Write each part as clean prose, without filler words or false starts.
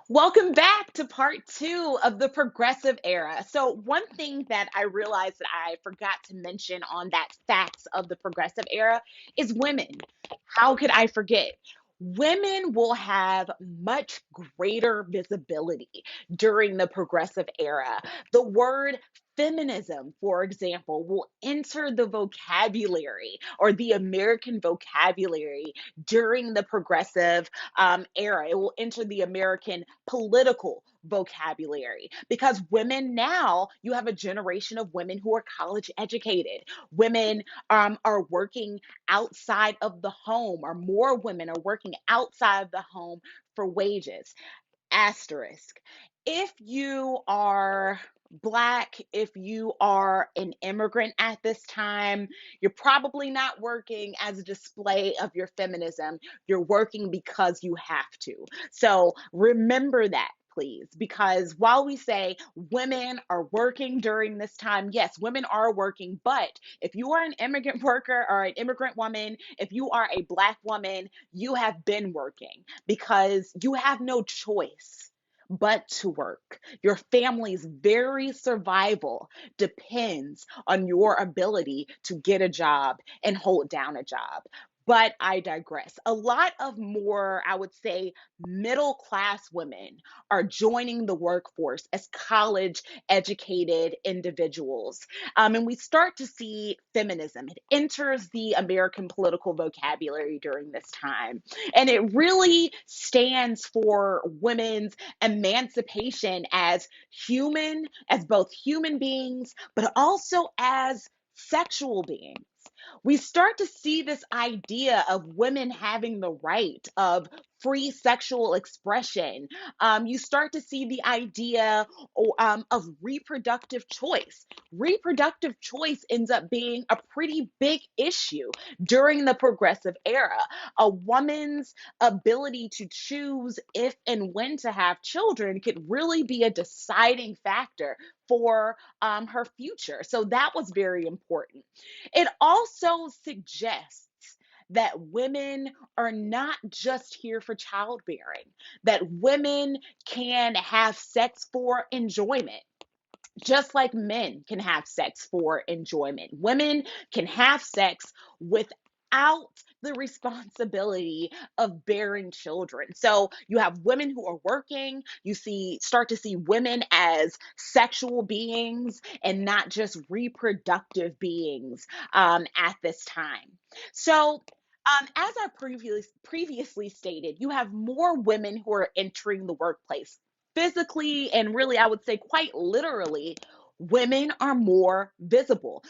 Welcome back to part two of the progressive era. So, one thing that I realized that I forgot to mention on that facts of the progressive era is women. How could I forget? Women will have much greater visibility during the progressive era. The word feminism, for example, will enter the vocabulary or the American vocabulary during the progressive era. It will enter the American political vocabulary because women now, you have a generation of women who are college educated. Women are working outside of the home, or more women are working outside of the home for wages. Asterisk. If you are Black, if you are an immigrant at this time, you're probably not working as a display of your feminism. You're working because you have to. So remember that, please, because while we say women are working during this time, yes, women are working, but if you are an immigrant worker or an immigrant woman, if you are a Black woman, you have been working because you have no choice but to work. Your family's very survival depends on your ability to get a job and hold down a job. But I digress. A lot of more, I would say, middle class women are joining the workforce as college educated individuals. And we start to see feminism. It enters the American political vocabulary during this time. And it really stands for women's emancipation as as both human beings, but also as sexual beings. We start to see this idea of women having the right of free sexual expression. You start to see the idea of reproductive choice. Reproductive choice ends up being a pretty big issue during the progressive era. A woman's ability to choose if and when to have children could really be a deciding factor for her future. So that was very important. It also suggests that women are not just here for childbearing, that women can have sex for enjoyment. Just like men can have sex for enjoyment, women can have sex without the responsibility of bearing children. So you have women who are working, start to see women as sexual beings and not just reproductive beings at this time. So as I previously stated, you have more women who are entering the workplace physically, and really, I would say quite literally, women are more visible.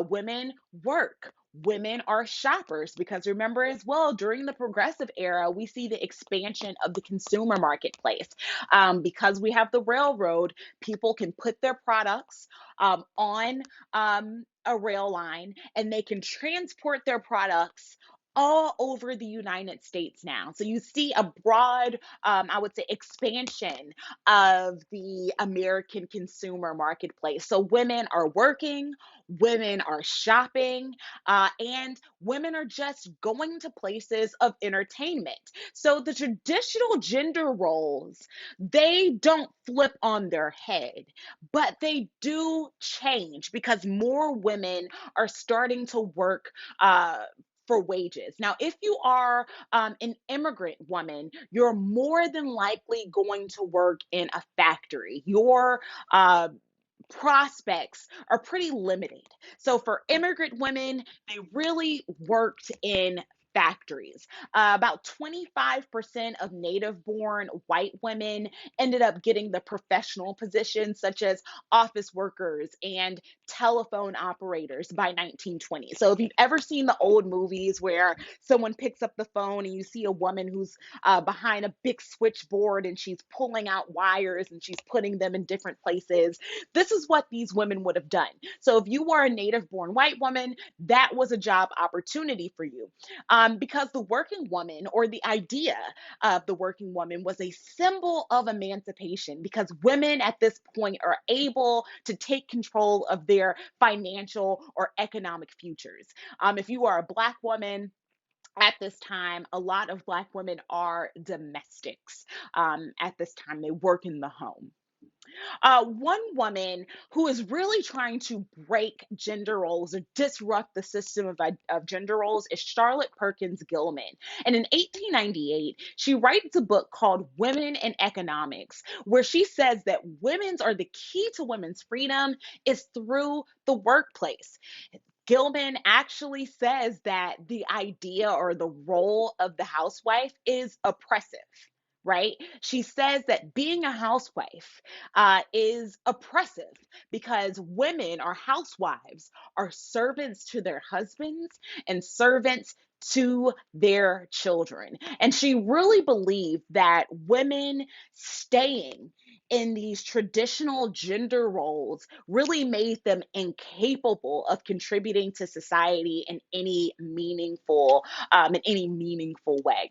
Women work. Women are shoppers because remember as well, during the progressive era, we see the expansion of the consumer marketplace. Because we have the railroad, people can put their products on a rail line and they can transport their products all over the United States now. So you see a broad, I would say, expansion of the American consumer marketplace. So women are working, women are shopping, and women are just going to places of entertainment. So the traditional gender roles, they don't flip on their head, but they do change because more women are starting to work for wages. Now, if you are an immigrant woman, you're more than likely going to work in a factory. Your prospects are pretty limited. So for immigrant women, they really worked in factories. About 25% of native born white women ended up getting the professional positions such as office workers and telephone operators by 1920. So if you've ever seen the old movies where someone picks up the phone and you see a woman who's behind a big switchboard and she's pulling out wires and she's putting them in different places, this is what these women would have done. So if you were a native born white woman, that was a job opportunity for you. Because the working woman, or the idea of the working woman, was a symbol of emancipation because women at this point are able to take control of their financial or economic futures. If you are a Black woman, At this time, a lot of Black women are domestics. At this time, they work in the home. One woman who is really trying to break gender roles or disrupt the system of gender roles is Charlotte Perkins Gilman. And in 1898, she writes a book called Women in Economics, where she says that women's or the key to women's freedom is through the workplace. Gilman actually says that the idea or the role of the housewife is oppressive, right? She says that being a housewife is oppressive because women or housewives are servants to their husbands and servants to their children. And she really believed that women staying in these traditional gender roles really made them incapable of contributing to society in any meaningful way.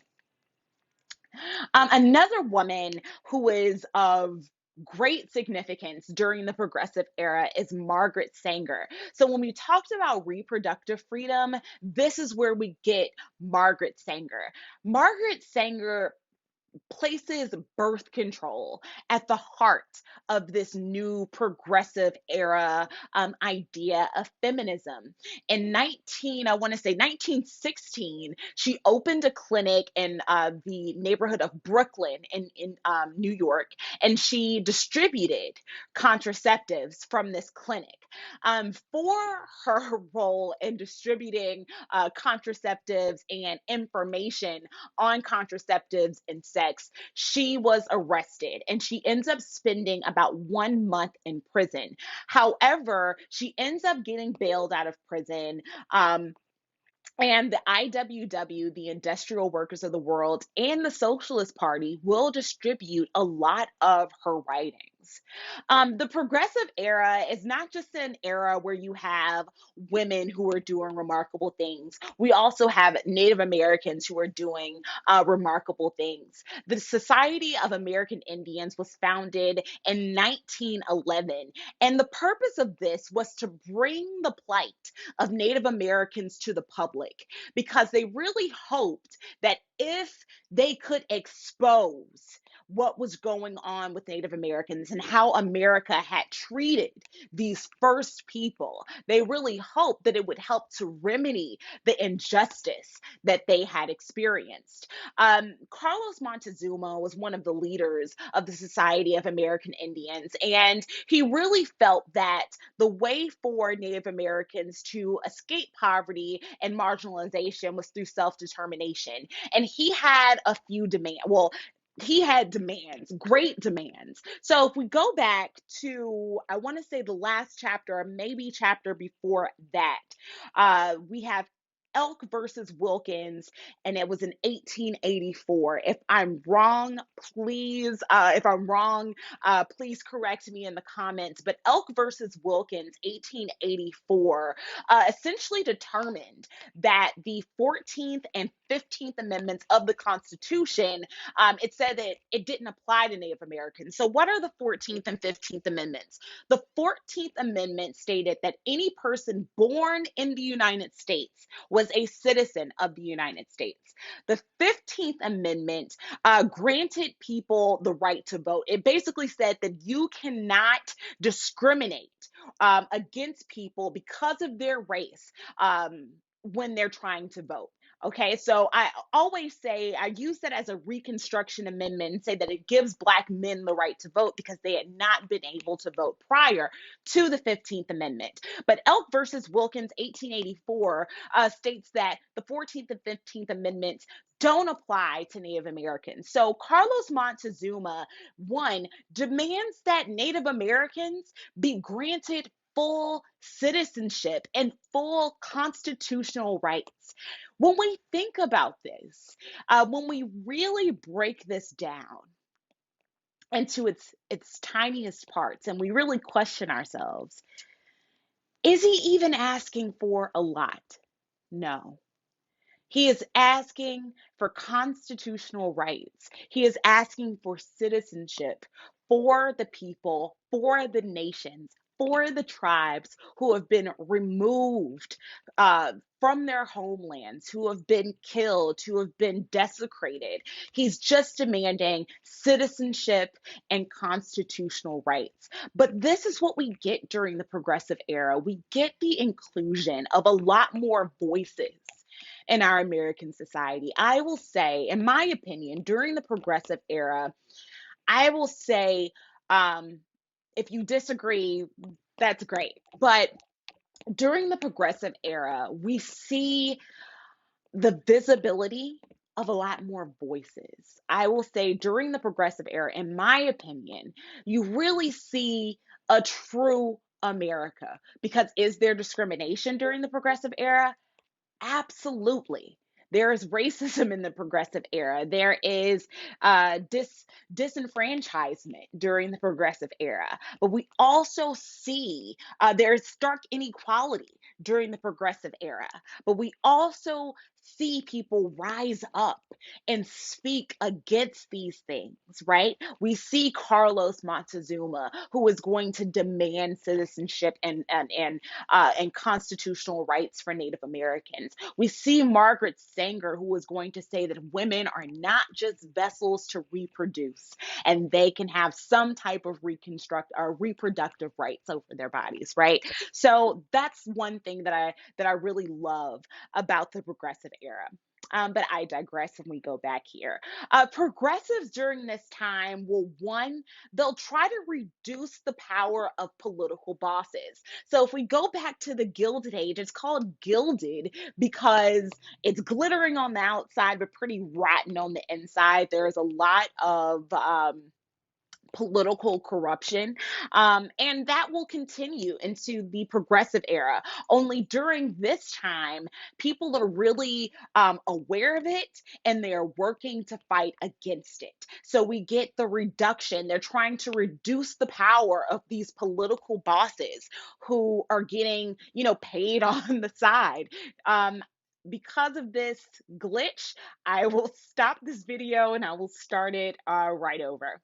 Another woman who is of great significance during the progressive era is Margaret Sanger. So when we talked about reproductive freedom, this is where we get Margaret Sanger. Margaret Sanger places birth control at the heart of this new progressive era idea of feminism. In 1916, she opened a clinic in the neighborhood of Brooklyn in New York, and she distributed contraceptives from this clinic. For her role in distributing contraceptives and information on contraceptives and sex, she was arrested and she ends up spending about 1 month in prison. However, she ends up getting bailed out of prison. And the IWW, the Industrial Workers of the World, and the Socialist Party will distribute a lot of her writings. The progressive era is not just an era where you have women who are doing remarkable things. We also have Native Americans who are doing remarkable things. The Society of American Indians was founded in 1911, and the purpose of this was to bring the plight of Native Americans to the public because they really hoped that if they could expose what was going on with Native Americans and how America had treated these first people, they really hoped that it would help to remedy the injustice that they had experienced. Carlos Montezuma was one of the leaders of the Society of American Indians, and he really felt that the way for Native Americans to escape poverty and marginalization was through self determination. And he had a few demands. Well, he had demands, great demands. So if we go back to, I want to say the last chapter, or maybe chapter before that, we have Elk versus Wilkins, and it was in 1884. If I'm wrong, please correct me in the comments. But Elk versus Wilkins, 1884, essentially determined that the 14th and 15th Amendments of the Constitution, it said that it didn't apply to Native Americans. So, what are the 14th and 15th Amendments? The 14th Amendment stated that any person born in the United States was a citizen of the United States. The 15th Amendment granted people the right to vote. It basically said that you cannot discriminate against people because of their race when they're trying to vote. Okay, so I always say I use that as a Reconstruction Amendment and say that it gives Black men the right to vote because they had not been able to vote prior to the 15th Amendment. But Elk versus Wilkins, 1884, states that the 14th and 15th Amendments don't apply to Native Americans. So Carlos Montezuma, one, demands that Native Americans be granted full citizenship and full constitutional rights. When we think about this, when we really break this down into its tiniest parts, and we really question ourselves, is he even asking for a lot? No. He is asking for constitutional rights. He is asking for citizenship for the people, for the nations, for the tribes who have been removed from their homelands, who have been killed, who have been desecrated. He's just demanding citizenship and constitutional rights. But this is what we get during the progressive era. We get the inclusion of a lot more voices in our American society. I will say, in my opinion, during the progressive era, I will say, um, if you disagree, that's great. But during the progressive era, we see the visibility of a lot more voices. I will say during the progressive era, in my opinion, you really see a true America. Because is there discrimination during the progressive era? Absolutely. There is racism in the progressive era. There is disenfranchisement during the progressive era. But we also see there's stark inequality during the progressive era. But we also see people rise up and speak against these things, right? We see Carlos Montezuma, who is going to demand citizenship and constitutional rights for Native Americans. We see Margaret Sanger, who is going to say that women are not just vessels to reproduce, and they can have some type of reconstruct or reproductive rights over their bodies, right? So that's one thing that I really love about the progressive era. But I digress and we go back here. Progressives during this time will, one, they'll try to reduce the power of political bosses. So if we go back to the Gilded Age, it's called gilded because it's glittering on the outside, but pretty rotten on the inside. There's a lot of political corruption. And that will continue into the progressive era. Only during this time, people are really aware of it and they're working to fight against it. So we get the reduction. They're trying to reduce the power of these political bosses who are getting, paid on the side. Because of this glitch, I will stop this video and I will start it right over.